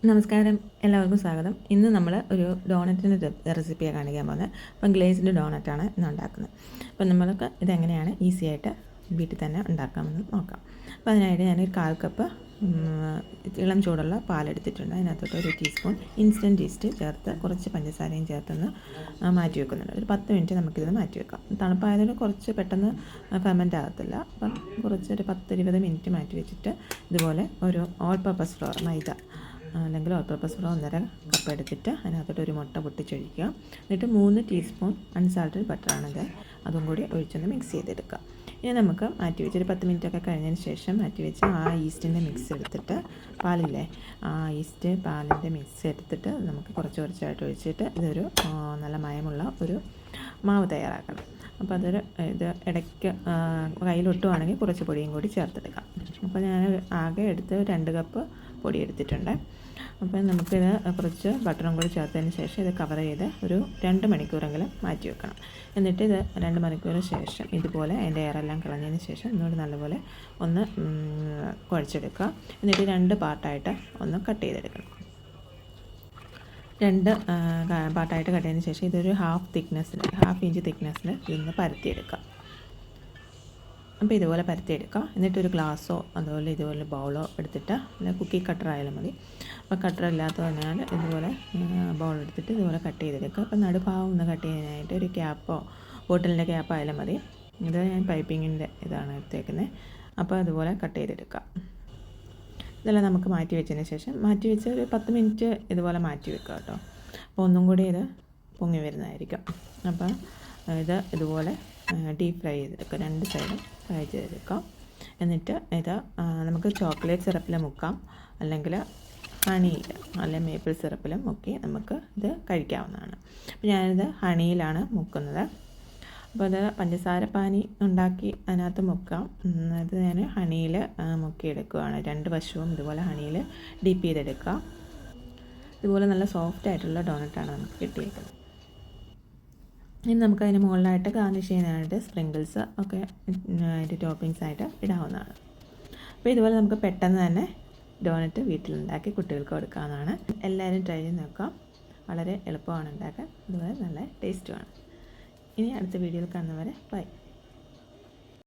നമസ്കാരം, എല്ലാവർക്കും സ്വാഗതം. ഇന്ന് നമ്മൾ ഒരു ഡോണറ്റിൻ്റെ റെസിപ്പിയാണ് കാണിക്കാൻ പോകുന്നത്. അപ്പം ഗ്ലേസ്ഡ് ഡോണറ്റാണ് ഇന്ന് ഉണ്ടാക്കുന്നത്. അപ്പം നമ്മൾക്ക് ഇതെങ്ങനെയാണ് ഈസി ആയിട്ട് വീട്ടിൽ തന്നെ ഉണ്ടാക്കാമെന്ന് നോക്കാം. അപ്പോൾ അതിനായിട്ട് ഞാനൊരു 1/4 കപ്പ് ഇളം ചൂടുള്ള പാലെടുത്തിട്ടുണ്ട്. അതിനകത്തോട്ട് 1 ടീസ്പൂൺ ഇൻസ്റ്റൻറ്റ് ഈസ്റ്റ് ചേർത്ത് കുറച്ച് പഞ്ചസാരയും ചേർത്തൊന്ന് മാറ്റി വെക്കുന്നുണ്ട്. ഒരു 10 മിനിറ്റ് നമുക്കിത് മാറ്റി വെക്കാം. തണുപ്പായതുകൊണ്ട് കുറച്ച് പെട്ടെന്ന് ഫെർമെൻ്റ് ആകത്തില്ല. അപ്പം കുറച്ചൊരു 10-20 മിനിറ്റ് മാറ്റി വെച്ചിട്ട് ഇതുപോലെ ഒരു ഓൾ പർപ്പസ് ഫ്ലോർ മൈദ അല്ലെങ്കിൽ ഓൾ പർപ്പസ് ഫ്ലോർ 1.5 കപ്പ് എടുത്തിട്ട് അതിനകത്തോട്ട് ഒരു മുട്ട പൊട്ടിച്ചൊഴിക്കുക. എന്നിട്ട് 3 ടീസ്പൂൺ അൺസാൾട്ടഡ് ബട്ടറാണിത്, അതും കൂടി ഒഴിച്ചൊന്ന് മിക്സ് ചെയ്തെടുക്കുക. ഇനി നമുക്ക് മാറ്റി വെച്ചൊരു 10 മിനിറ്റൊക്കെ കഴിഞ്ഞതിന് ശേഷം മാറ്റി വെച്ച് ആ ഈസ്റ്റിൻ്റെ മിക്സ് എടുത്തിട്ട് പാലില്ലേ, ആ ഈസ്റ്റ് പാലിൻ്റെ മിക്സ് എടുത്തിട്ട് നമുക്ക് കുറച്ചായിട്ട് ഒഴിച്ചിട്ട് ഇതൊരു നല്ല മയമുള്ള ഒരു മാവ് തയ്യാറാക്കണം. അപ്പോൾ ഇത് ഇടയ്ക്ക് കയ്യിലൊട്ടുവാണെങ്കിൽ കുറച്ച് പൊടിയും കൂടി ചേർത്തെടുക്കാം. അപ്പോൾ ഞാൻ ആകെ എടുത്ത് 2 കപ്പ് പൊടി എടുത്തിട്ടുണ്ട്. അപ്പോൾ നമുക്കിത് കുറച്ച് ബട്ടറും കൂടി ചേർത്തതിന് ശേഷം ഇത് കവർ ചെയ്ത് ഒരു 2 മണിക്കൂറെങ്കിലും മാറ്റി വെക്കണം. എന്നിട്ട് ഇത് 2 മണിക്കൂറിന് ശേഷം ഇതുപോലെ അതിൻ്റെ എയറെല്ലാം കളഞ്ഞതിന് ശേഷം ഇങ്ങോട്ട് നല്ലപോലെ ഒന്ന് കുഴച്ചെടുക്കുക. എന്നിട്ട് 2 പാർട്ടായിട്ട് ഒന്ന് കട്ട് ചെയ്തെടുക്കണം. 2 പാർട്ടായിട്ട് കട്ട് ചെയ്തതിന് ശേഷം ഇതൊരു ഹാഫ് ഇഞ്ച് തിക്നെസ്സിൽ ഇതൊന്ന് പരത്തിയെടുക്കുക. അപ്പോൾ ഇതുപോലെ പരത്തിയെടുക്കുക. എന്നിട്ടൊരു ഗ്ലാസ്സോ അതുപോലെ ഇതുപോലെ ബൗളോ എടുത്തിട്ട്, അല്ലെങ്കിൽ കുക്കി കട്ടർ ആയാലും മതി. അപ്പോൾ കട്ടർ ഇല്ലാത്തതിനാൽ ഇതുപോലെ ബൗൾ എടുത്തിട്ട് ഇതുപോലെ കട്ട് ചെയ്തെടുക്കുക. അപ്പോൾ നടുഭാഗം ഒന്ന് കട്ട് ചെയ്യാനായിട്ട് ഒരു ക്യാപ്പോ ബോട്ടിലിൻ്റെ ക്യാപ്പോ ആയാലും മതി. ഇത് ഞാൻ പൈപ്പിങ്ങിൻ്റെ ഇതാണ് എടുത്തേക്കുന്നത്. അപ്പോൾ അതുപോലെ കട്ട് ചെയ്തെടുക്കുക. ഇതെല്ലാം നമുക്ക് മാറ്റി വെച്ചതിന് ശേഷം മാറ്റി വെച്ച് ഒരു 10 മിനിറ്റ് ഇതുപോലെ മാറ്റി വെക്കുക കേട്ടോ. അപ്പോൾ ഒന്നും കൂടി ഇത് പൊങ്ങി വരുന്നതായിരിക്കും. അപ്പോൾ ഇത് ഇതുപോലെ ഡീപ്പ് ഫ്രൈ ചെയ്തെടുക്കുക. 2 സൈഡും ഫ്രൈ ചെയ്തെടുക്കാം. എന്നിട്ട് ഇത് നമുക്ക് ചോക്ലേറ്റ് സിറപ്പിൽ മുക്കാം, അല്ലെങ്കിൽ ഹണിയിൽ അല്ലെങ്കിൽ മേപ്പിൾ സിറപ്പിൽ മുക്കി നമുക്ക് ഇത് കഴിക്കാവുന്നതാണ്. അപ്പോൾ ഞാനിത് ഹണിയിലാണ് മുക്കുന്നത്. അപ്പോൾ അത് പഞ്ചസാര പാനി ഉണ്ടാക്കി അതിനകത്ത് മുക്കാം. അത് ഞാൻ ഹണിയിൽ മുക്കിയെടുക്കുകയാണ്. 2 വശവും ഇതുപോലെ ഹണിയിൽ ഡീപ്പ് ചെയ്തെടുക്കുക. ഇതുപോലെ നല്ല സോഫ്റ്റ് ആയിട്ടുള്ള ഡോണറ്റാണ് നമുക്ക് കിട്ടിയിരിക്കുന്നത്. ഇനി നമുക്ക് അതിന് മുകളിലായിട്ട് ഗാർണിഷ് ചെയ്യാനായിട്ട് സ്പ്രിങ്കിൾസ് ഒക്കെ അതിൻ്റെ ടോപ്പിങ്സ് ആയിട്ട് ഇടാവുന്നതാണ്. അപ്പോൾ ഇതുപോലെ നമുക്ക് പെട്ടെന്ന് തന്നെ ഡോണറ്റ് വീട്ടിലുണ്ടാക്കി കുട്ടികൾക്ക് കൊടുക്കാവുന്നതാണ്. എല്ലാവരും ട്രൈ ചെയ്ത് നോക്കാം. വളരെ എളുപ്പമാണ് ഉണ്ടാക്കാൻ, അതുപോലെ നല്ല ടേസ്റ്റുമാണ്. ഇനി അടുത്ത വീഡിയോയിൽ കാണുന്നവരെ ബൈ.